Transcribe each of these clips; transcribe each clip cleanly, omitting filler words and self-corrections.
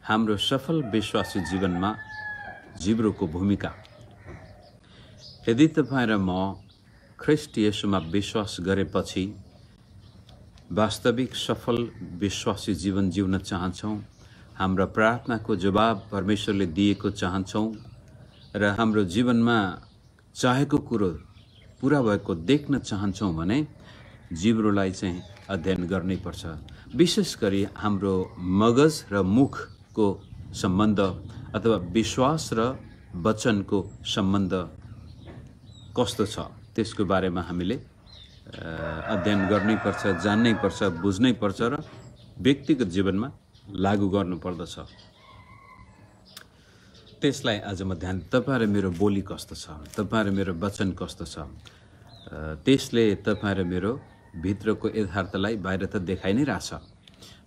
हाम्रो सफल विश्वासी जीवनमा जिब्रोको भूमिका। यदि तपाईं र म ख्रीष्ट येशूमा विश्वास गरेपछि वास्तविक सफल विश्वासी जीवन जिउन चाहन्छौं, हाम्रा प्रार्थनाको जवाब परमेश्वरले दिएको चाहन्छौं र हाम्रो जीवनमा चाहेको कुरो पूरा भएको देख्न चाहन्छौं भने जिब्रोलाई चाहिँ अध्ययन गर्नै पर्छ। विशेष गरी हाम्रो मगज र मुखको सम्बन्ध अथवा विश्वास र वचनको सम्बन्ध कस्तो छ त्यसको बारेमा हामीले अध्ययन गर्नै पर्छ, जान्नै पर्छ, बुझ्नै पर्छ र व्यक्तिगत जीवनमा लागू गर्नु पर्दछ। त्यसलाई आज म ध्यान तपाईं र मेरो बोली कस्तो छ, तपाईं र मेरो वचन कस्तो छ, त्यसले तपाईं र मेरो भित्रको यथार्थलाई बाहिर त देखाइ नै रहेछ।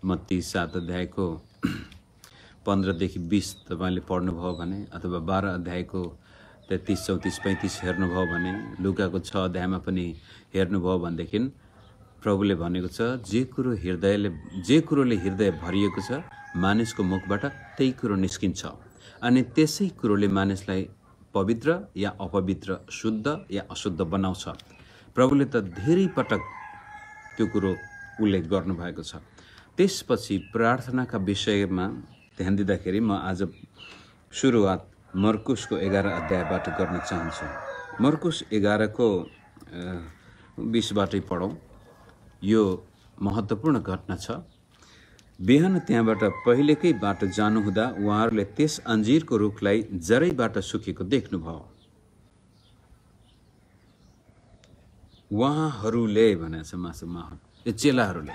मत्ती 7 अध्यायको 15 देखि 20 तपाईले पढ्नुभयो भने अथवा 12 अध्यायको 33, 34, 35 हेर्नुभयो भने, लुकाको 6 अध्यायमा पनि हेर्नुभयो भनेदेखि प्रभुले भनेको छ जे कुरोले हृदय भरिएको छ मानिसको मुखबाट त्यही कुरो निस्किन्छ अनि त्यसै कुरोले मानिसलाई पवित्र या अपवित्र, शुद्ध या अशुद्ध बनाउँछ। प्रभुले त धेरै पटक त्यो कुरो उल्लेख गर्नुभएको छ। त्यसपछि प्रार्थनाका विषयमा ध्यान दिँदाखेरि म आज सुरुवात मर्कुसको 11 अध्यायबाट गर्न चाहन्छु। मर्कुस 11 को 20 बाटै पढौं। यो महत्त्वपूर्ण घटना छ। बिहान त्यहाँबाट पहिलेकै बाटो जानुहुँदा उहाँहरूले त्यस अन्जीरको रुखलाई जरैबाट सुकेको देख्नुभयो। उहाँहरूले भनेछ मासुमा यो चेलाहरूले।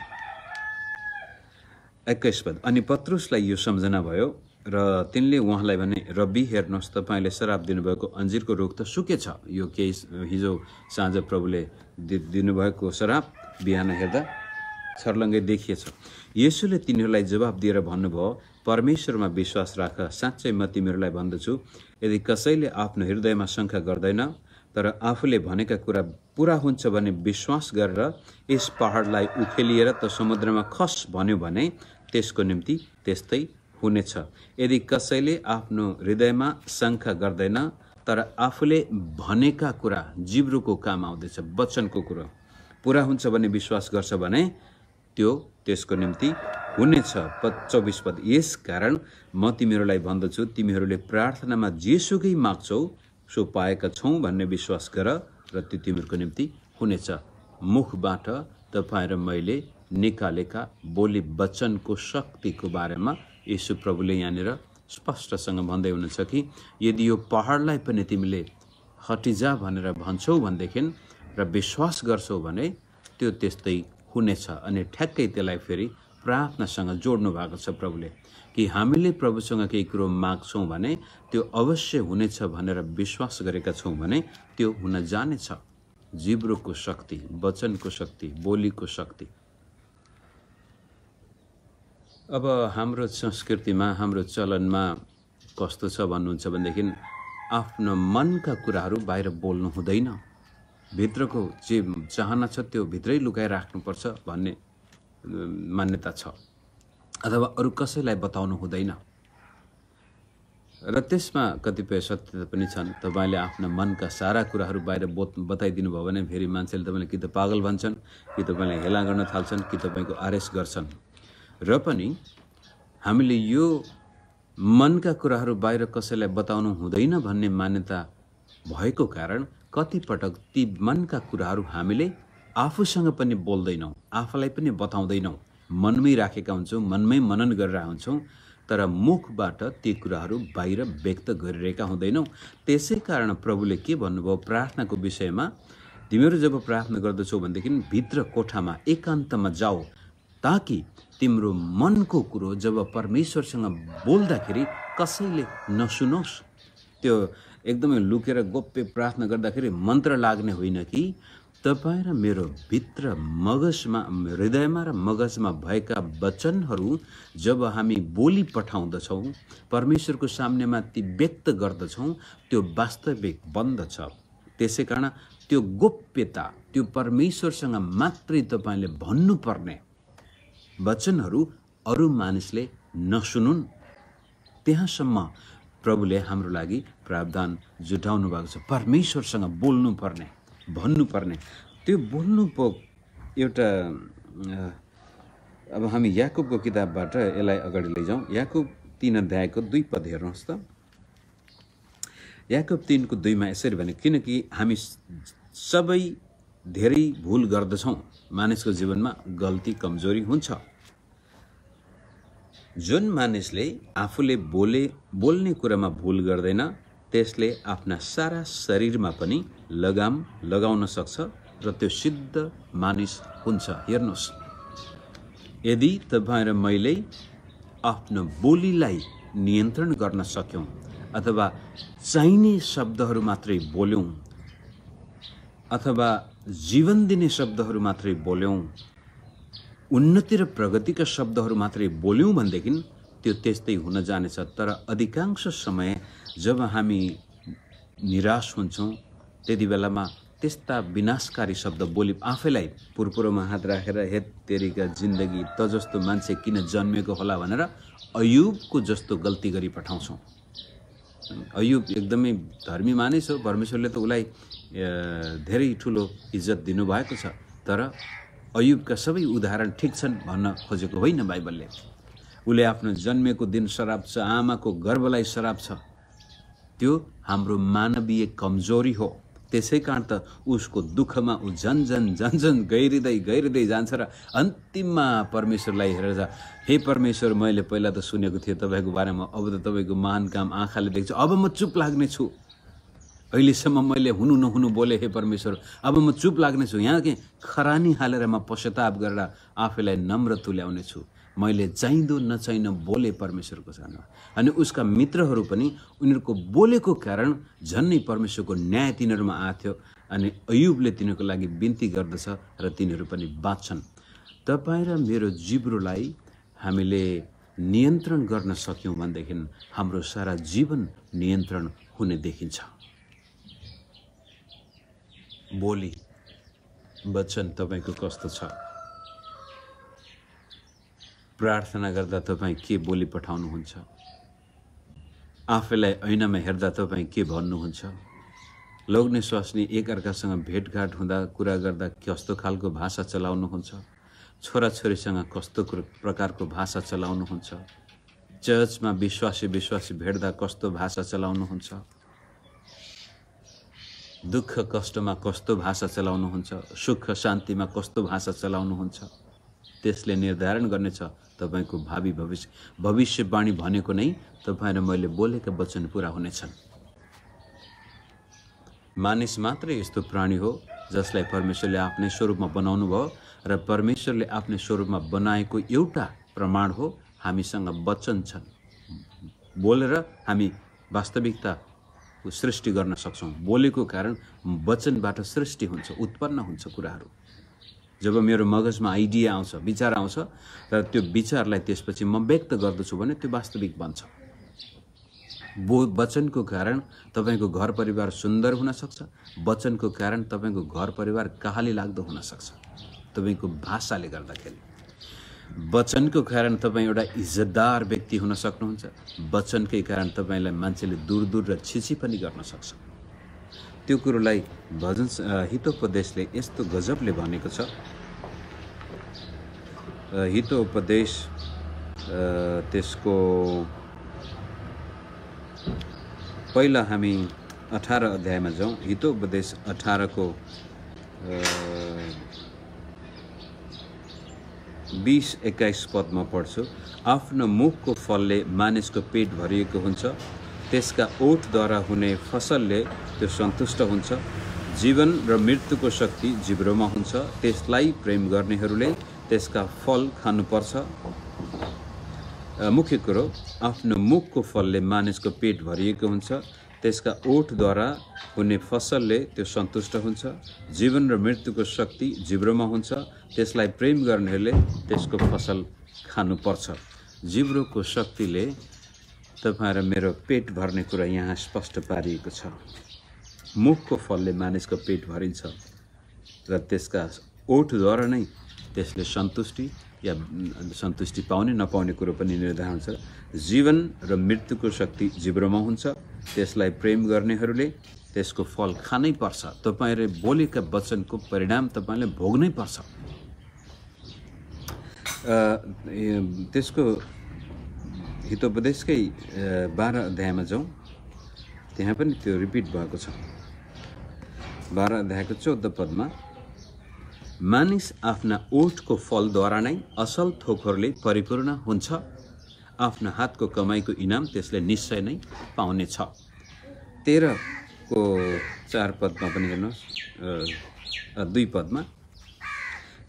21 पद। अनि पत्रुसलाई यो सम्झना भयो र तिनले उहाँलाई भने, रब्बी हेर्नुहोस्, तपाईले शराब दिनुभएको अन्जीरको रुख त सुकेछ। यो केही हिजो साँझ प्रभुले दिनुभएको शराब बिहान हेर्दा छर्लङ्गै देखिएछ। येशूले तिनीहरूलाई जवाब दिएर भन्नुभयो, परमेश्वरमा विश्वास राख। साँच्चै म तिमीहरूलाई भन्दछु, यदि कसैले आफ्नो हृदयमा शङ्का गर्दैन तर आफूले भनेका कुरा पूरा हुन्छ भने विश्वास गरेर यस पहाडलाई उखेलिएर त समुद्रमा खस भन्यो भने त्यसको निम्ति त्यस्तै हुनेछ। यदि कसैले आफ्नो हृदयमा शङ्का गर्दैन तर आफूले भनेका कुरा, जिब्रोको काम आउँदैछ, वचनको कुरा पूरा हुन्छ भने विश्वास गर्छ भने त्यो त्यसको निम्ति हुनेछ। 24 पद। यस कारण म तिमीहरूलाई भन्दछु, तिमीहरूले प्रार्थनामा जेसुकै माग्छौ सो पाएका छौं भन्ने विश्वास गर र त्यो तिमीहरूको निम्ति हुनेछ। मुखबाट तपाईं र मैले निकालेका बोली वचनको शक्तिको बारेमा यीशु प्रभुले यहाँनिर स्पष्टसँग भन्दै हुनुहुन्छ कि यदि यो पहाडलाई पनि तिमीले हटिजा भनेर भन्छौ भनेदेखि र विश्वास गर्छौ भने त्यो त्यस्तै हुनेछ। अनि ठ्याक्कै त्यसलाई फेरि प्रार्थनासँग जोड्नु भएको छ प्रभुले कि हामीले प्रभुसँग केही कुरो माग्छौं भने त्यो अवश्य हुनेछ भनेर विश्वास गरेका छौं भने त्यो हुन जानेछ। जिब्रोको शक्ति, वचनको शक्ति, बोलीको शक्ति। अब हाम्रो संस्कृतिमा, हाम्रो चलनमा कस्तो छ भन्नुहुन्छ भनेदेखि आफ्नो मनका कुराहरू बाहिर बोल्नु हुँदैन। भित्रको जे चाहना छ त्यो भित्रै लुकाइ राख्नुपर्छ भन्ने मान्यता छ अथवा अरू कसैलाई बताउनु हुँदैन। र त्यसमा कतिपय सत्यता पनि छन्। तपाईले आफ्ना मनका सारा कुराहरू बाहिर बताइदिनु भयो भने फेरि मान्छेले तपाईलाई कि त पागल भन्छन्, कि तपाईलाई हेला गर्न थाल्छन्, कि तपाईको आरेस गर्छन्। र पनि हामीले यो मनका कुराहरू बाहिर कसैलाई बताउनु हुँदैन भन्ने मान्यता भएको कारण कतिपटक ती मनका कुराहरू हामीले आफूसँग पनि बोल्दैनौँ, आफूलाई पनि बताउँदैनौँ, मनमै राखेका हुन्छौँ, मनमै मनन गरिरहेका हुन्छौँ तर मुखबाट ती कुराहरू बाहिर व्यक्त गरिरहेका हुँदैनौँ। त्यसै कारण प्रभुले के भन्नुभयो प्रार्थनाको विषयमा, तिमीहरू जब प्रार्थना गर्दछौ भनेदेखि भित्र कोठामा एकान्तमा जाऊ ताकि तिम्रो मनको कुरो जब परमेश्वरसँग बोल्दाखेरि कसैले नसुनोस्। त्यो एकदमै लुकेर गोप्य प्रार्थना गर्दाखेरि मन्त्र लाग्ने होइन कि तपाईं र मेरो भित्र मगजमा, हृदयमा र मगजमा भएका वचनहरू जब हामी बोली पठाउँदछौँ, परमेश्वरको सामनेमा ती व्यक्त गर्दछौँ, त्यो वास्तविक बन्दछ। त्यसै कारण त्यो गोप्यता, त्यो परमेश्वरसँग मात्रै तपाईले भन्नुपर्ने वचनहरू अरू मानिसले नसुनुन्, त्यहाँसम्म प्रभुले हाम्रो लागि प्रावधान जुटाउनु भएको छ। परमेश्वरसँग बोल्नुपर्ने, भन्नुपर्ने, त्यो बोल्नु पो एउटा अब हामी याकुबको किताबबाट यसलाई अगाडि लैजाउँ। याकुब 3 अध्यायको 2 पद हेर्नुहोस् त। याकुब 3 को 2 मा यसरी भने, किनकि हामी सबै धेरै भूल गर्दछौँ। मानिसको जीवनमा गल्ती कमजोरी हुन्छ। जुन मानिसले आफूले बोल्ने कुरामा भूल गर्दैन त्यसले आफ्ना सारा शरीरमा पनि लगाम लगाउन सक्छ र त्यो सिद्ध मानिस हुन्छ। हेर्नुहोस्, यदि तपाईँ र मैले आफ्नो बोलीलाई नियन्त्रण गर्न सक्यौँ अथवा चाहिने शब्दहरू मात्रै बोल्यौँ अथवा जीवन दिने शब्दहरू मात्रै बोल्यौँ, उन्नति र प्रगतिका शब्दहरू मात्रै बोल्यौँ भनेदेखि त्यो त्यस्तै हुन जानेछ। तर अधिकांश समय जब हामी निराश हुन्छौँ त्यति बेलामा त्यस्ता विनाशकारी शब्द बोली आफैलाई पुरपुरोमा हात राखेर हेत तेरीका जिन्दगी त जस्तो मान्छे किन जन्मेको होला भनेर अयुबको जस्तो गल्ती गरी पठाउँछौँ। अयुब एकदमै धर्मी मानिस हो, परमेश्वरले त उसलाई धेरै ठुलो इज्जत दिनुभएको छ, तर अयुबका सबै उदाहरण ठिक छन् भन्न खोजेको होइन बाइबलले। उसले आफ्नो जन्मेको दिन श्राप छ, आमाको गर्भलाई श्राप छ, त्यो हाम्रो मानवीय कमजोरी हो। त्यसै कारण त उसको दुःखमा ऊ झन गहिरिँदै जान्छ र अन्तिममा परमेश्वरलाई हेरेर, हे परमेश्वर, मैले पहिला त सुनेको थिएँ तपाईँको बारेमा, अब त तपाईँको महान काम आँखाले देख्छु, अब म चुप लाग्ने छु। अहिलेसम्म मैले हुनु नहुनु बोले हे परमेश्वर, अब म चुप लाग्ने छु। यहाँ के खरानी हालेर म पश्चाताप गरेर आफैलाई नम्र तुल्याउने छु। मैले चाहिँदो नचाहिँदो बोले परमेश्वरको सामु। अनि उसका मित्रहरू पनि उनीहरूको बोलेको कारण झन्नै परमेश्वरको न्याय तिनीहरूमा आथ्यो। अनि अयुबले तिनीहरूको लागि बिन्ती गर्दछ र तिनीहरू पनि बाँच्छन्। तपाईँ र मेरो जिब्रोलाई हामीले नियन्त्रण गर्न सक्यौँ भनेदेखि हाम्रो सारा जीवन नियन्त्रण हुने देखिन्छ। बोली वचन तपाईँको कस्तो छ? प्रार्थना गर्दा तपाईँ के बोली पठाउनुहुन्छ? आफैलाई ऐनामा हेर्दा तपाईँ के भन्नुहुन्छ? लोग्ने स्वास्नी एकअर्कासँग भेटघाट हुँदा कुरा गर्दा कस्तो खालको भाषा चलाउनुहुन्छ? छोराछोरीसँग कस्तो प्रकारको भाषा चलाउनुहुन्छ? चर्चमा विश्वासी भेट्दा कस्तो भाषा चलाउनुहुन्छ? दुःख कष्टमा कस्तो भाषा चलाउनुहुन्छ? सुख शान्तिमा कस्तो भाषा चलाउनुहुन्छ? त्यसले निर्धारण गर्नेछ तपाईँको भावी भविष्य। भविष्यवाणी भनेको नै तपाईँ र मैले बोलेका वचन पूरा हुनेछन्। मानिस मात्रै यस्तो प्राणी हो जसलाई परमेश्वरले आफ्नै स्वरूपमा बनाउनु भयो र परमेश्वरले आफ्नै स्वरूपमा बनाएको एउटा प्रमाण हो हामीसँग वचन छन्। बोलेर हामी वास्तविकता सृष्टि गर्न सक्छौँ। बोलेको कारण वचनबाट सृष्टि हुन्छ, उत्पन्न हुन्छ कुराहरू। जब मेरो मगजमा आइडिया आउँछ, विचार आउँछ र त्यो विचारलाई त्यसपछि म व्यक्त गर्दछु भने त्यो वास्तविक बन्छ। वचनको कारण तपाईँको घर परिवार सुन्दर हुन सक्छ। वचनको कारण तपाईँको घर परिवार कहाली लाग्दो हुन सक्छ तपाईँको भाषाले गर्दाखेरि। वचनको कारण तपाईँ एउटा इज्जतदार व्यक्ति हुन सक्नुहुन्छ। वचनकै कारण तपाईँलाई मान्छेले दूर र छिछि पनि गर्न सक्छ। त्यो कुरोलाई भजन हितोपदेशले यस्तो गजबले भनेको छ। हितोपदेश त्यसको पहिला हामी 18 अध्यायमा जाउँ। हितोपदेश 18 को 20-21 पदमा पढ्छु। आफ्नो मुखको फलले मानिसको पेट भरिएको हुन्छ, त्यसका ओठद्वारा हुने फसलले त्यो सन्तुष्ट हुन्छ। जीवन र मृत्युको शक्ति जिब्रोमा हुन्छ, त्यसलाई प्रेम गर्नेहरूले त्यसका फल खानुपर्छ। मुख्य कुरो, आफ्नो मुखको फलले मानिसको पेट भरिएको हुन्छ, त्यसका ओठद्वारा हुने फसलले त्यो सन्तुष्ट हुन्छ। जीवन र मृत्युको शक्ति जिब्रोमा हुन्छ, त्यसलाई प्रेम गर्नेहरूले त्यसको फसल खानुपर्छ। जिब्रोको शक्तिले तपाईँ र मेरो पेट भर्ने कुरा यहाँ स्पष्ट पारिएको छ। मुखको फलले मानिसको पेट भरिन्छ र त्यसका ओठद्वारा नै त्यसले सन्तुष्टि या सन्तुष्टि पाउने नपाउने कुरो पनि निर्धारण हुन्छ। जीवन र मृत्युको शक्ति जिब्रोमा हुन्छ। त्यसलाई प्रेम गर्नेहरूले त्यसको फल खानै पर्छ। तपाईहरुले बोलेका वचनको परिणाम तपाईले भोग्नै पर्छ। त्यसको हितोपदेशकै 12 अध्यायमा जाउँ, त्यहाँ पनि त्यो रिपिट भएको छ। 12 अध्यायको 14 पदमा, मानिस आफ्ना ओठको फलद्वारा नै असल थोकहरूले परिपूर्ण हुन्छ। आफ्ना हातको कमाईको इनाम त्यसले निश्चय नै पाउनेछ। 13 को 4 पदमा पनि हेर्नुहोस्, 2 पदमा,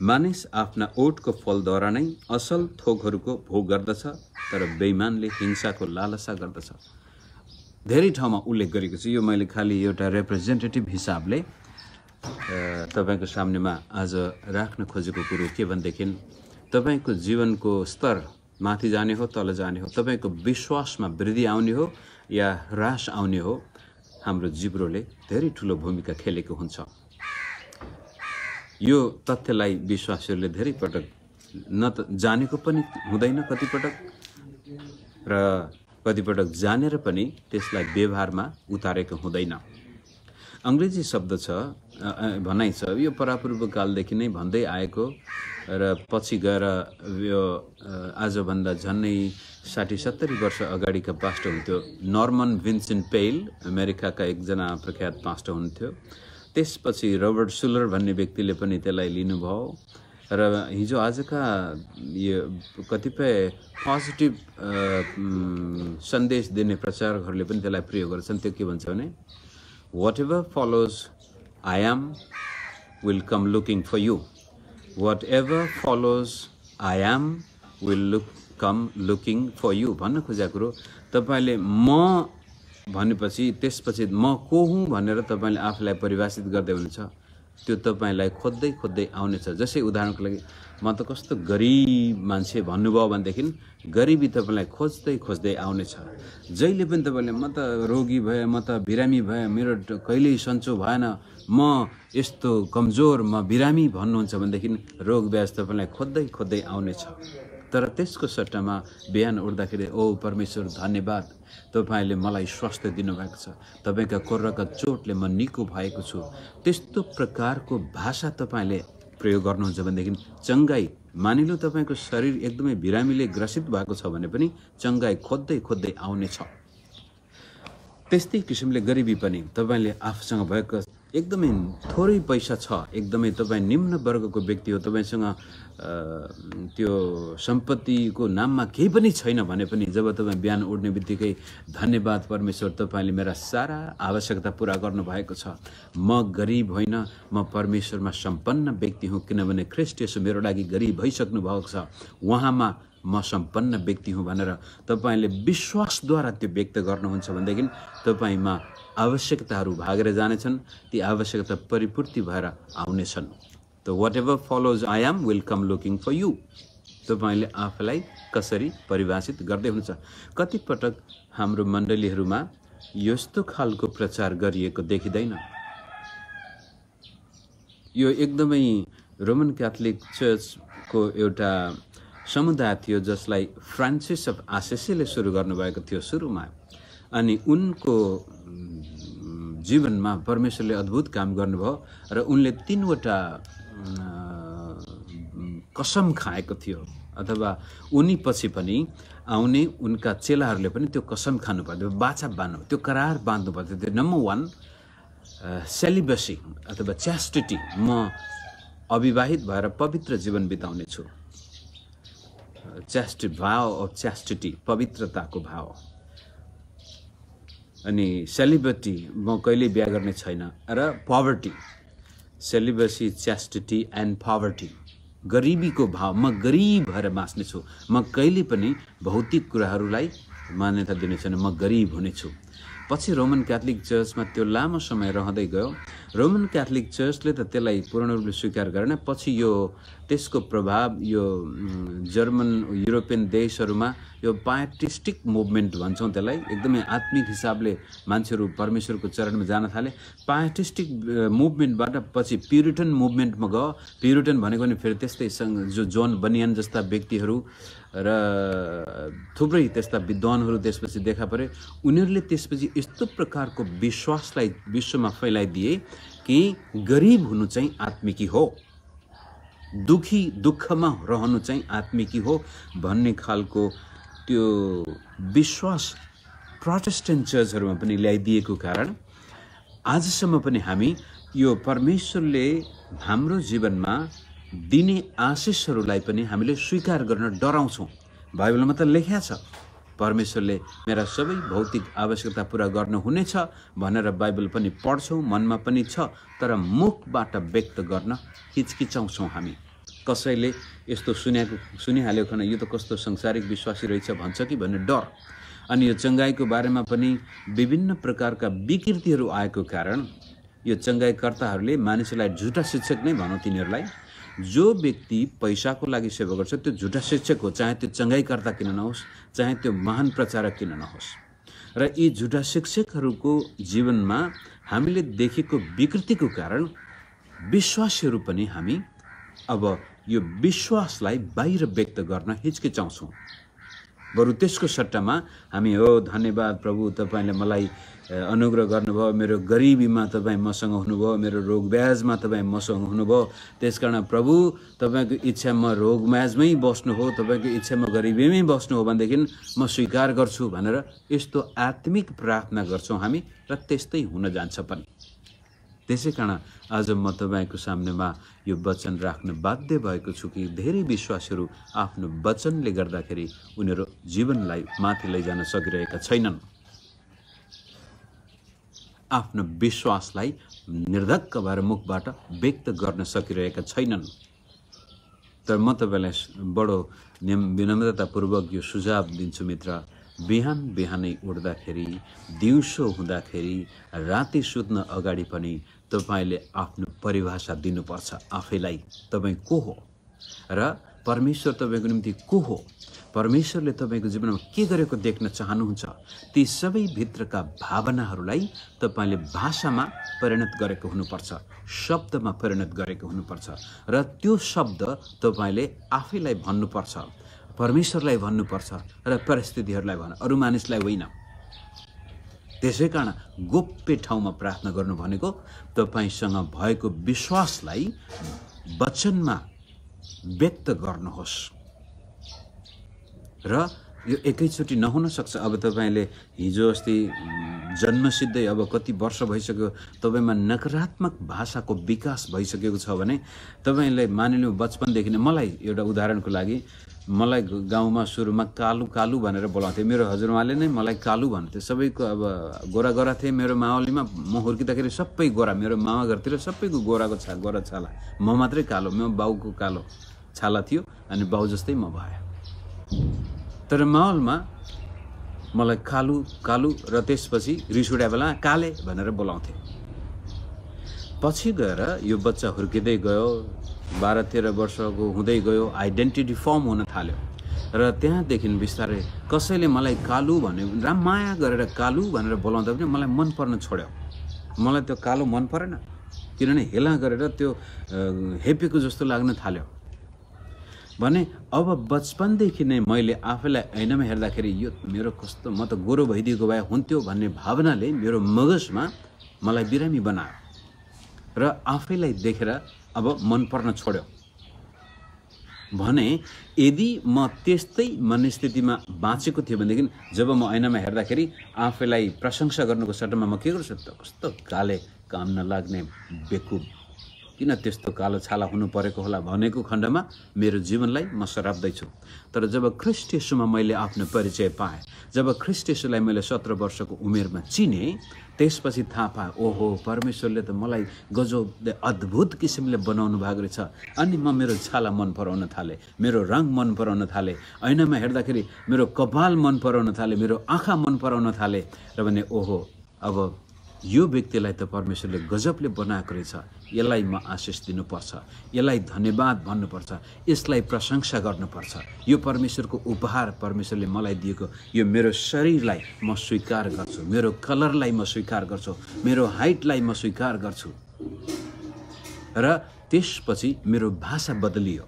मानिस आफ्ना ओठको फलद्वारा नै असल थोकहरूको भोग गर्दछ, तर बेइमानले हिंसाको लालसा गर्दछ। धेरै ठाउँमा उल्लेख गरेको छ। यो मैले खाली एउटा रिप्रेजेन्टेटिभ हिसाबले तपाईको सामनेमा आज राख्न खोजेको कुरो के भनेदेखि, तपाईको जीवनको स्तर माथि जाने हो, तल जाने हो, तपाईको विश्वासमा वृद्धि आउने हो या ह्रास आउने हो, हाम्रो जिब्रोले धेरै ठुलो भूमिका खेलेको हुन्छ। यो तथ्यलाई विश्वासीहरूले धेरै पटक न त जानेको पनि हुँदैन कतिपटक, र कतिपटक जानेर पनि त्यसलाई व्यवहारमा उतारेको हुँदैन। अंग्रेजी शब्द छ, भनाइ छ, यो परापूर्व कालदेखि नै भन्दै आएको र पछि गएर यो आजभन्दा झन्नै 60-70 वर्ष अगाडिका पास्टर हुन्थ्यो। नर्मन विन्सेन्ट पेल अमेरिकाका एकजना प्रख्यात पास्टर हुन्थ्यो। त्यसपछि रबर्ट सुलर भन्ने व्यक्तिले पनि त्यसलाई लिनुभयो र हिजो आजका यो कतिपय पोजिटिभ सन्देश दिने प्रचारकहरूले पनि त्यसलाई प्रयोग गर्छन्। त्यो के भन्छ भने, whatever follows I am will come looking for you. Whatever follows I am will come looking for you. भन्न खोजेको कुरो, तपाईले म भनेपछि त्यसपछि म को हुँ भनेर तपाईले आफूलाई परिभाषित गर्दै हुनुहुन्छ, त्यो तपाईलाई खोज्दै खोज्दै आउनेछ। जस्तै उदाहरणको लागि, म त कस्तो गरिब मान्छे भन्नुभयो भनेदेखि गरिबी तपाईलाई खोज्दै खोज्दै आउनेछ। जहिले पनि तपाईले म त रोगी भए, म त बिरामी भए, मेरो कहिल्यै सन्चो भएन, म यस्तो कमजोर, म बिरामी भन्नुहुन्छ भनेदेखि रोग व्याध तपाईलाई खोज्दै खोज्दै आउनेछ। तर त्यसको सट्टामा बिहान उठ्दाखेरि, ओ परमेश्वर धन्यवाद, तपाईले मलाई स्वास्थ्य दिनुभएको छ, तपाईका कोर्रका चोटले म निको भएको छु, त्यस्तो प्रकारको भाषा तपाईले प्रयोग गर्नुहुन्छ भनेदेखि चंगाई, मानिलो तपाईको शरीर एकदमै बिरामीले ग्रसित भएको छ भने पनि चंगाई खोज्दै खोज्दै आउनेछ। त्यस्तै किसिमले गरिबी पनि, तपाईले आफूसँग भएको एकदमै थोरै पैसा छ, एकदमै तपाई निम्न वर्गको व्यक्ति हो, तपाईसँग त्यो सम्पत्तिको नाममा केही पनि छैन भने पनि जब तपाई बिहान उठ्ने बित्तिकै धन्यवाद परमेश्वर, तपाईले मेरा सारा आवश्यकता पूरा गर्नु भएको छ, म गरिब होइन, म परमेश्वरमा सम्पन्न व्यक्ति हुँ, किनभने ख्रीष्ट येशू मेरो लागि गरिब भइसक्नु भएको छ, उहाँमा म सम्पन्न व्यक्ति हुँ भनेर तपाईले विश्वासद्वारा त्यो व्यक्त गर्नुहुन्छ भनेदेखि तपाईमा आवश्यकताहरू भागेर जानेछन्, ती आवश्यकता परिपूर्ति भएर आउनेछन्। त whatever follows I am will come looking for you. तपाईले आफूलाई कसरी परिभाषित गर्दै हुनुहुन्छ। कति पटक हाम्रो मण्डलीहरूमा यस्तो खालको प्रचार गरिएको देखिदैन। यो एकदमै रोमन क्याथोलिक चर्चको एउटा समुदाय थियो जसलाई फ्रान्सिस अफ आसिसीले सुरु गर्नुभएको थियो सुरुमा, अनि उनको जीवनमा परमेश्वरले अद्भुत काम गर्नुभयो र उनले 3 वटा कसम खाएको थियो, अथवा उनी पछि पनि आउने उनका चेलाहरूले पनि त्यो कसम खानु पर्यो, बाचा बान्नु, त्यो करार बाँध्नु पर्यो। त्यो नम्बर 1 सेलिबसी अथवा च्यास्टिटी, म अविवाहित भएर पवित्र जीवन बिताउने छु। भाव अफ च्यास्टिटी, पवित्रताको भाव। अनि सेलिब्रिटी, म कहिले बिहा गर्ने छैन, र पॉवर्टी, सेलिब्रेसी, च्यास्टिटी एन्ड पॉवर्टी, गरिबीको भाव, म गरिब भएर बाँच्ने छु, म कहिले पनि भौतिक कुराहरूलाई मान्यता दिने छैन, म गरिब हुनेछु। पछि रोमन क्याथोलिक चर्चमा त्यो लामो समय रहँदै गयो। रोमन क्याथोलिक चर्चले त त्यसलाई पूर्ण रूपले स्वीकार गरेन। पछि यो त्यसको प्रभाव यो जर्मन युरोपियन देशहरूमा यो पायटिस्टिक मुभमेन्ट भन्छौँ त्यसलाई, एकदमै आत्मिक हिसाबले मान्छेहरू परमेश्वरको चरणमा जान थाले। पायटिस्टिक मुभमेन्टबाट पछि प्युरिटन मुभमेन्टमा गयो। प्युरिटन भनेको नि फेरि त्यस्तै जो जोन बनियन जस्ता व्यक्तिहरू र थुप्रै त्यस्ता विद्वानहरू त्यसपछि देखा परे। उनीहरूले त्यसपछि यस्तो प्रकारको विश्वासलाई विश्वमा फैलाइदिए कि गरिब हुनु चाहिँ आत्मिकी हो, दुःखमा रहनु चाहिँ आत्मिकी हो भन्ने खालको त्यो विश्वास प्रोटेस्टेन्ट चर्चहरूमा पनि ल्याइदिएको कारण आजसम्म पनि हामी यो परमेश्वरले हाम्रो जीवनमा दिने आशिषहरूलाई पनि हामीले स्वीकार गर्न डराउँछौँ। बाइबलमा त लेख्या छ परमेश्वरले मेरा सबै भौतिक आवश्यकता पूरा गर्नुहुनेछ भनेर बाइबल पनि पढ्छौँ, मनमा पनि छ, तर मुखबाट व्यक्त गर्न हिचकिचाउँछौँ हामी। कसैले यस्तो सुनिहाल्यो खन यो त कस्तो संसारिक विश्वासी रहेछ भन्छ कि भन्ने डर। अनि यो चङ्गाईको बारेमा पनि विभिन्न प्रकारका विकृतिहरू आएको कारण यो चङ्गाईकर्ताहरूले मानिसलाई झुटा शिक्षक नै भनौँ तिनीहरूलाई। जो व्यक्ति पैसाको लागि सेवा गर्छ त्यो झुटा शिक्षक हो, चाहे त्यो चङ्गाईकर्ता किन नहोस्, चाहे त्यो महान प्रचारक किन नहोस्। र यी झुटा शिक्षकहरूको जीवनमा हामीले देखेको विकृतिको कारण विश्वासीहरू पनि हामी अब यो विश्वासलाई बाहिर व्यक्त गर्न हिचकिचाउँछौँ। बरु त्यसको सट्टामा हामी हो धन्यवाद प्रभु तपाईँले मलाई अनुग्रह गर्नुभयो, मेरो गरिबीमा तपाईँ मसँग हुनुभयो, मेरो रोग ब्याजमा तपाईँ मसँग हुनुभयो, त्यसकारण प्रभु तपाईँको इच्छा म रोग ब्याजमै बस्नु हो, तपाईँको इच्छा म गरिबीमै बस्नु हो भनेदेखि म स्वीकार गर्छु भनेर यस्तो आत्मिक प्रार्थना गर्छौँ हामी र त्यस्तै हुन जान्छ पनि। त्यसै कारण आज म तपाईँको सामनेमा यो वचन राख्न बाध्य भएको छु कि धेरै विश्वासीहरू आफ्नो वचनले गर्दाखेरि उनीहरू जीवनलाई माथि लैजान सकिरहेका छैनन्, आफ्नो विश्वासलाई निर्धक्क भएर मुखबाट व्यक्त गर्न सकिरहेका छैनन्। तर म तपाईँलाई बडो विनम्रतापूर्वक यो सुझाव दिन्छु मित्र, बिहान बिहानै उठ्दाखेरि, दिउँसो हुँदाखेरि, राति सुत्न अगाडि पनि तपाईँले आफ्नो परिभाषा दिनुपर्छ आफैलाई, तपाईँ को हो र परमेश्वर तपाईँको निम्ति को हो, परमेश्वरले तपाईँको जीवनमा के गरेको देख्न चाहनुहुन्छ, ती सबै भित्रका भावनाहरूलाई तपाईँले भाषामा परिणत गरेको हुनुपर्छ, शब्दमा परिणत गरेको हुनुपर्छ र त्यो शब्द तपाईँले आफैलाई भन्नुपर्छ, परमेश्वरलाई भन्नुपर्छ र परिस्थितिहरूलाई भन्न, अरू मानिसलाई होइन। त्यसै कारण गोप्य ठाउँमा प्रार्थना गर्नु भनेको तपाईँसँग भएको विश्वासलाई वचनमा व्यक्त गर्नुहोस् र यो एकैचोटि नहुन सक्छ। अब तपाईँले हिजो अस्ति जन्मसिद्धै अब कति वर्ष भइसक्यो तपाईँमा नकारात्मक भाषाको विकास भइसकेको छ भने तपाईँलाई मानिलिनु बचपनदेखि नै, मलाई एउटा उदाहरणको लागि मलाई गाउँमा सुरुमा कालु कालु भनेर बोलाउँथे, मेरो हजुरआमाले नै मलाई कालु भन्थे। सबैको अब गोरा गोरा थिए मेरो मावलीमा, म हुर्किँदाखेरि सबै गोरा, मेरो मामा घरतिर सबैको गोराको गोरा छाला, म मात्रै कालो, म बाउको कालो छाला थियो अनि बाउ जस्तै म भएँ। तर माहौलमा मलाई कालु कालु र त्यसपछि रिस उठ्या बेला काले भनेर बोलाउँथे। पछि गएर यो बच्चा हुर्किँदै गयो, 12-13 वर्षको हुँदै गयो, आइडेन्टिटी फर्म हुन थाल्यो र त्यहाँदेखि बिस्तारै कसैले मलाई कालु भन्यो, माया गरेर कालु भनेर बोलाउँदा पनि मलाई मन पर्न छोड्यो। मलाई त्यो कालो मन परेन, किनभने हेला गरेर त्यो हेपेको जस्तो लाग्न थाल्यो भने अब बचपनदेखि नै मैले आफैलाई ऐनामा हेर्दाखेरि यो मेरो कस्तो, म त गोरो भइदिएको भए हुन्थ्यो भन्ने भावनाले मेरो मगजमा मलाई बिरामी बनायो र आफैलाई देखेर अब मन पर्न छोड्यो भने यदि म त्यस्तै मनस्थितिमा बाँचेको थिएँ भनेदेखि जब म ऐनामा हेर्दाखेरि आफैलाई प्रशंसा गर्नुको सट्टामा म के गर्छु त, कस्तो काले काम नलाग्ने बेकुब, किन त्यस्तो कालो छाला हुनु परेको होला भनेको खण्डमा मेरो जीवनलाई म सराप्दैछु। तर जब ख्रीष्ट येशूमा मैले आफ्नो परिचय पाएँ, जब ख्रीष्ट येशूलाई मैले 17 वर्षको उमेरमा चिने, त्यसपछि थाहा पाएँ ओहो परमेश्वरले त मलाई गजब अद्भुत किसिमले बनाउनु भएको रहेछ। अनि म मेरो छाला मन पराउन थालेँ, मेरो रङ मन पराउन थालेँ, ऐनामा हेर्दाखेरि मेरो कपाल मन पराउन थालेँ, मेरो आँखा मन पराउन थालेँ र भने ओहो अब यो व्यक्तिलाई त परमेश्वरले गजबले बनाएको रहेछ, यसलाई म आशिष दिनुपर्छ, यसलाई धन्यवाद भन्नुपर्छ, यसलाई प्रशंसा गर्नुपर्छ। यो परमेश्वरको उपहार परमेश्वरले मलाई दिएको यो मेरो शरीरलाई म स्वीकार गर्छु, मेरो कलरलाई म स्वीकार गर्छु, मेरो हाइटलाई म स्वीकार गर्छु। र त्यसपछि मेरो भाषा बदलियो।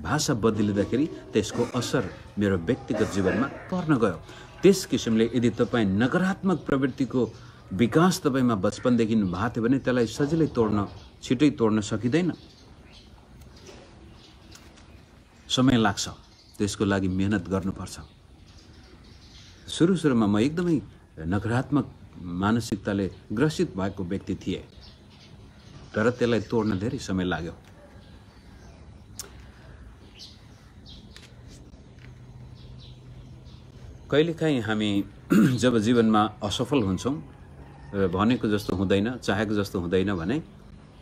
भाषा बदलिँदाखेरि त्यसको असर मेरो व्यक्तिगत जीवनमा पर्न गयो। त्यस किसिमले यदि तपाईँ नकारात्मक प्रवृत्तिको विकास तपाईमा बचपनदेखि भएको थियो भने त्यसलाई सजिलै छिटै तोड्न सकिँदैन। समय लाग्छ, त्यसको लागि मेहनत गर्नुपर्छ। सुरुमा म एकदमै नकारात्मक मानसिकताले ग्रसित भएको व्यक्ति थिएँ, तर त्यसलाई तोड्न धेरै समय लाग्यो। कहिलेकाहीँ हामी जब जीवनमा असफल हुन्छौँ र भनेको जस्तो हुँदैन, चाहेको जस्तो हुँदैन भने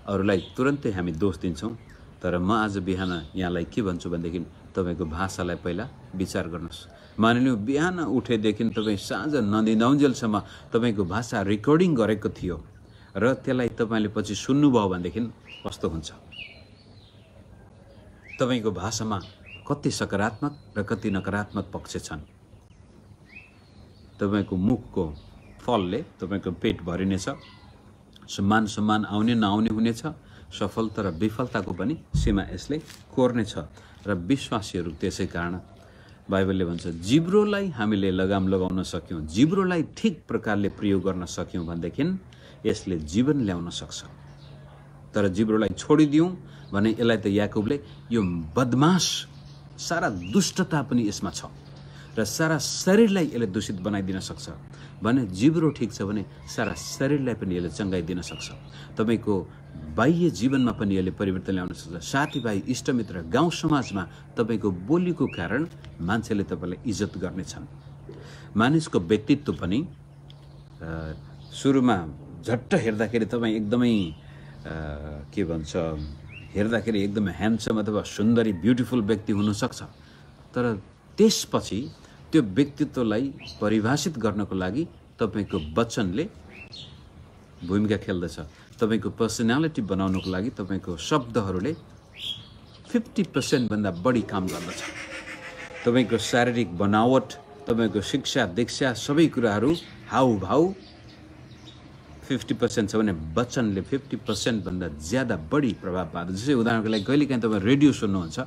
अरूलाई तुरन्तै हामी दोष दिन्छौँ। तर म आज बिहान यहाँलाई के भन्छु भनेदेखि तपाईँको भाषालाई पहिला विचार गर्नुहोस्। मानिलिउँ बिहान उठेदेखि तपाईँ साँझ नदिनाउन्जेलसम्म तपाईँको भाषा रेकर्डिङ गरेको थियो र त्यसलाई तपाईँले पछि सुन्नुभयो भनेदेखि कस्तो हुन्छ? तपाईँको भाषामा कति सकारात्मक र कति नकारात्मक पक्ष छन्। तपाईँको मुखको फलले तपाईँको पेट भरिनेछ, सम्मान आउने नआउने हुनेछ, सफलता र विफलताको पनि सीमा यसले कोर्नेछ। र विश्वासीहरू त्यसै कारण बाइबलले भन्छ जिब्रोलाई हामीले लगाम लगाउन सक्यौँ, जिब्रोलाई ठिक प्रकारले प्रयोग गर्न सक्यौँ भनेदेखि यसले जीवन ल्याउन सक्छ। तर जिब्रोलाई छोडिदियौँ भने यसलाई त याकुबले यो बदमाश सारा दुष्टता पनि यसमा छ र सारा शरीरलाई यसले दूषित बनाइदिन सक्छ भने जिब्रो ठिक छ भने सारा शरीरलाई पनि यसले चङ्गाइदिन सक्छ। तपाईँको बाह्य जीवनमा पनि यसले परिवर्तन ल्याउन सक्छ। साथीभाइ, इष्टमित्र, गाउँ समाजमा तपाईँको बोलीको कारण मान्छेले तपाईँलाई इज्जत गर्नेछन्। मानिसको व्यक्तित्व पनि सुरुमा झट्ट हेर्दाखेरि तपाईँ एकदमै के भन्छ हेर्दाखेरि एकदमै ह्यान्डसम अथवा सुन्दरी ब्युटिफुल व्यक्ति हुनसक्छ, तर त्यसपछि त्यो व्यक्तित्वलाई परिभाषित गर्नको लागि तपाईँको वचनले भूमिका खेल्दछ। तपाईँको पर्सनालिटी बनाउनको लागि तपाईँको शब्दहरूले 50% भन्दा बढी काम गर्दछ। तपाईँको शारीरिक बनावट, तपाईँको शिक्षा दीक्षा सबै कुराहरू हाउभाउ 50% छ भने वचनले 50% भन्दा ज्यादा बढी प्रभाव पार्छ। जस्तै उदाहरणको लागि कहिलेकाहीँ तपाईँ रेडियो सुन्नुहुन्छ,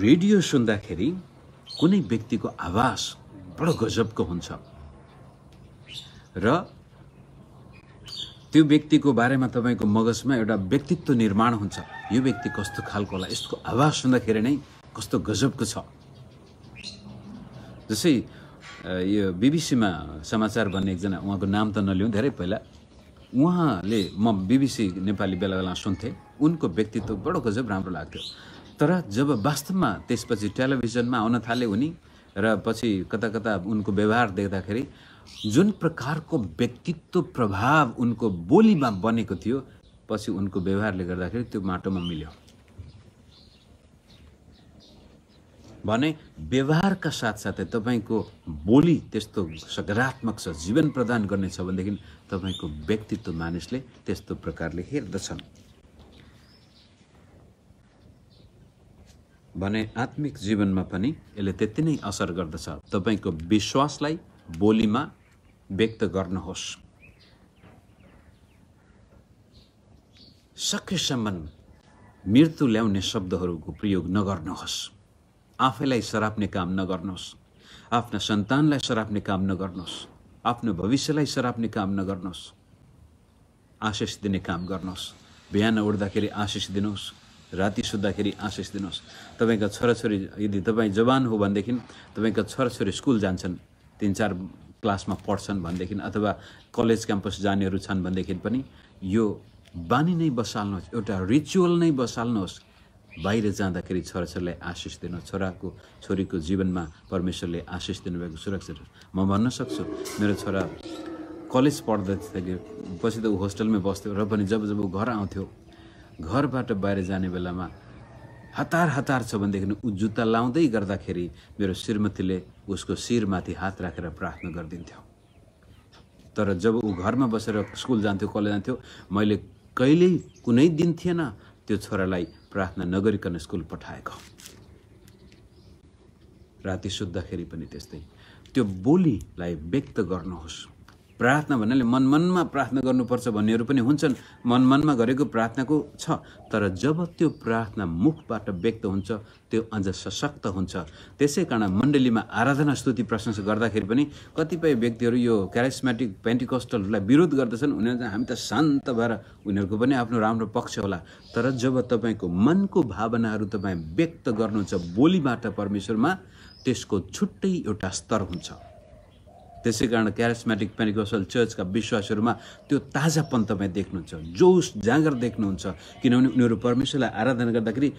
रेडियो सुन्दाखेरि कुनै व्यक्तिको आवाज बडो गजबको हुन्छ र त्यो व्यक्तिको बारेमा तपाईँको मगजमा एउटा व्यक्तित्व निर्माण हुन्छ। यो व्यक्ति कस्तो खालको होला, यसको आवाज सुन्दाखेरि नै कस्तो गजबको छ। जस्तै यो बीबीसीमा समाचार भन्ने एकजना, उहाँको नाम त नलिउँ, धेरै पहिला उहाँले, म बीबीसी नेपाली बेला बेला सुन्थेँ, उनको व्यक्तित्व बडो गजब राम्रो लाग्थ्यो। तर जब वास्तवमा त्यसपछि टेलिभिजनमा आउन थाले उनी र पछि कता कता उनको व्यवहार देख्दाखेरि जुन प्रकारको व्यक्तित्व प्रभाव उनको बोलीमा बनेको थियो, पछि उनको व्यवहारले गर्दाखेरि त्यो माटोमा मिल्यो। भने व्यवहारका साथसाथै तपाईँको बोली त्यस्तो सकारात्मक छ, जीवन प्रदान गर्नेछ भनेदेखि तपाईँको व्यक्तित्व मानिसले त्यस्तो प्रकारले हेर्दछन्। भने आत्मिक जीवनमा पनि यसले त्यति नै असर गर्दछ। तपाईँको विश्वासलाई बोलीमा व्यक्त गर्नुहोस्। सकेसम्म मृत्यु ल्याउने शब्दहरूको प्रयोग नगर्नुहोस्। आफैलाई सराप्ने काम नगर्नुहोस्, आफ्ना सन्तानलाई सराप्ने काम नगर्नुहोस्, आफ्नो भविष्यलाई सराप्ने काम नगर्नुहोस्। आशिष दिने काम गर्नुहोस्। बिहान उठ्दाखेरि आशिष दिनुहोस्, राति सुत्दाखेरि आशिष दिनुहोस्। तपाईँका छोराछोरी, यदि तपाईँ जवान हो भनेदेखि तपाईँका छोराछोरी स्कुल जान्छन्, 3-4 क्लासमा पढ्छन् भनेदेखि, अथवा कलेज क्याम्पस जानेहरू छन् भनेदेखि पनि यो बानी नै बसाल्नुहोस्, एउटा रिचुअल नै बसाल्नुहोस्। बाहिर जाँदाखेरि छोराछोरीलाई आशिष दिनु, छोरीको जीवनमा परमेश्वरले आशिष दिनुभएको सुरक्षा। म भन्न सक्छु मेरो छोरा कलेज पढ्दाखेरि पछि त ऊ होस्टेलमै बस्थ्यो र पनि जब ऊ घर आउँथ्यो, घरबाट बाहिर जाने बेलामा हतार छ भनेदेखि ऊ जुत्ता लाउँदै गर्दाखेरि मेरो श्रीमतीले उसको शिरमाथि हात राखेर प्रार्थना गरिदिन्थ्यो। तर जब ऊ घरमा बसेर स्कुल जान्थ्यो, कलेज जान्थ्यो, मैले कहिल्यै कुनै दिन थिएन त्यो छोरालाई प्रार्थना नगरिकन स्कुल पठाएको। राति सुत्दाखेरि पनि त्यस्तै। त्यो बोलीलाई व्यक्त गर्नुहोस्। प्रार्थना भन्नाले मनमनमा प्रार्थना गर्नुपर्छ भन्नेहरू पनि हुन्छन्, मनमनमा गरेको प्रार्थनाको छ, तर जब त्यो प्रार्थना मुखबाट व्यक्त हुन्छ त्यो अझ सशक्त हुन्छ। त्यसै कारण मण्डलीमा आराधना स्तुति प्रशंसा गर्दाखेरि पनि कतिपय व्यक्तिहरू यो क्यारिस्मेटिक पेन्टिकस्टलहरूलाई विरोध गर्दछन्। उनीहरू हामी त शान्त भएर, उनीहरूको पनि आफ्नो राम्रो पक्ष होला, तर जब तपाईँको मनको भावनाहरू तपाईँ व्यक्त गर्नुहुन्छ बोलीबाट परमेश्वरमा, त्यसको छुट्टै एउटा स्तर हुन्छ। त्यसै कारण क्यारिस्मेटिक पेन्टिकस्टल चर्चका विश्वासहरूमा त्यो ताजापन तपाईँ देख्नुहुन्छ, जोस जाँगर देख्नुहुन्छ, किनभने उनीहरू परमेश्वरलाई आराधना गर्दाखेरि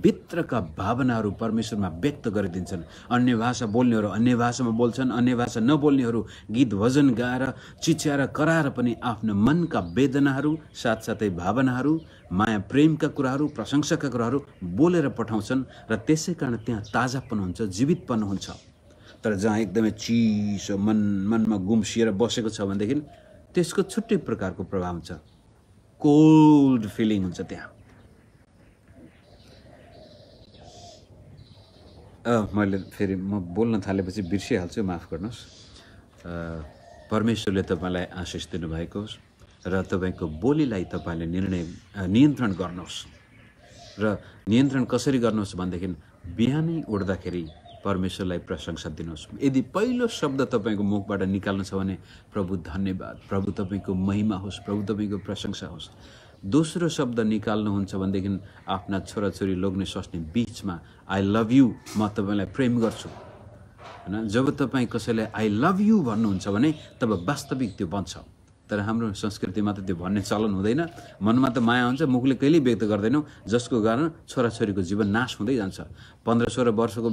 भित्रका भावनाहरू परमेश्वरमा व्यक्त गरिदिन्छन्। अन्य भाषा बोल्नेहरू अन्य भाषामा बोल्छन्, अन्य भाषा नबोल्नेहरू गीत भजन गाएर चिच्याएर कराएर पनि आफ्नो मनका वेदनाहरू साथसाथै भावनाहरू, माया प्रेमका कुराहरू, प्रशंसाका कुराहरू बोलेर पठाउँछन् र त्यसै कारण त्यहाँ ताजापन हुन्छ, जीवितपन हुन्छ। तर जहाँ एकदमै चिसो मनमा गुम्सिएर बसेको छ भनेदेखि त्यसको छुट्टै प्रकारको प्रभाव हुन्छ, कोल्ड फिलिङ हुन्छ त्यहाँ। मैले फेरि म बोल्न थालेपछि बिर्सिहाल्छु, माफ गर्नुहोस्। परमेश्वरले तपाईँलाई आशिष दिनुभएको होस् र तपाईँको बोलीलाई तपाईँले नियन्त्रण गर्नुहोस्। र नियन्त्रण कसरी गर्नुहोस् भनेदेखि बिहानै उठ्दाखेरि परमेश्वरलाई प्रशंसा दिनुहोस्। यदि पहिलो शब्द तपाईँको मुखबाट निकाल्नु छ भने प्रभु धन्यवाद, प्रभु तपाईँको महिमा होस्, प्रभु तपाईँको प्रशंसा होस्। दोस्रो शब्द निकाल्नुहुन्छ भनेदेखि आफ्ना छोराछोरी लोग्ने स्वास्नी बिचमा आई लभ यू, म तपाईँलाई प्रेम गर्छु, होइन। जब तपाईँ कसैलाई आई लभ यू भन्नुहुन्छ भने तब वास्तविक त्यो बन्छ। तर हाम्रो संस्कृतिमा त त्यो भन्ने चलन हुँदैन। मनमा त माया हुन्छ, मुखले कहिल्यै व्यक्त गर्दैनौँ, जसको कारण छोराछोरीको जीवन नाश हुँदै जान्छ। 15-16 वर्षको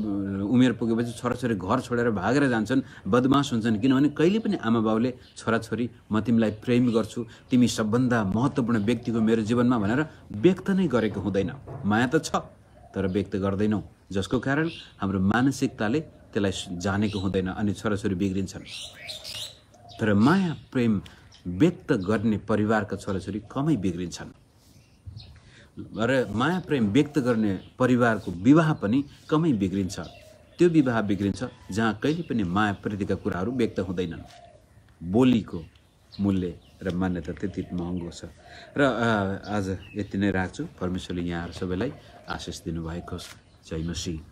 उमेर पुगेपछि छोराछोरी घर छोडेर भागेर जान्छन्, बदमास हुन्छन्, किनभने कहिले पनि आमा बाउले छोराछोरी म तिमीलाई प्रेम गर्छु, तिमी सबभन्दा महत्त्वपूर्ण व्यक्तिको मेरो जीवनमा भनेर व्यक्त नै गरेको हुँदैन। माया त छ तर व्यक्त गर्दैनौँ, जसको कारण हाम्रो मानसिकताले त्यसलाई जानेको हुँदैन अनि छोराछोरी बिग्रिन्छन्। तर माया प्रेम व्यक्त गर्ने परिवारका छोराछोरी कमै बिग्रिन्छन् र माया प्रेम व्यक्त गर्ने परिवारको विवाह पनि कमै बिग्रिन्छ। त्यो विवाह बिग्रिन्छ जहाँ कहिले पनि माया प्रीतिका कुराहरू व्यक्त हुँदैनन्। बोलीको मूल्य र मान्यता त्यति महँगो छ। र आज यति नै राख्छु। परमेश्वरले यहाँहरू सबैलाई आशिष दिनुभएको होस्। जय मसीह।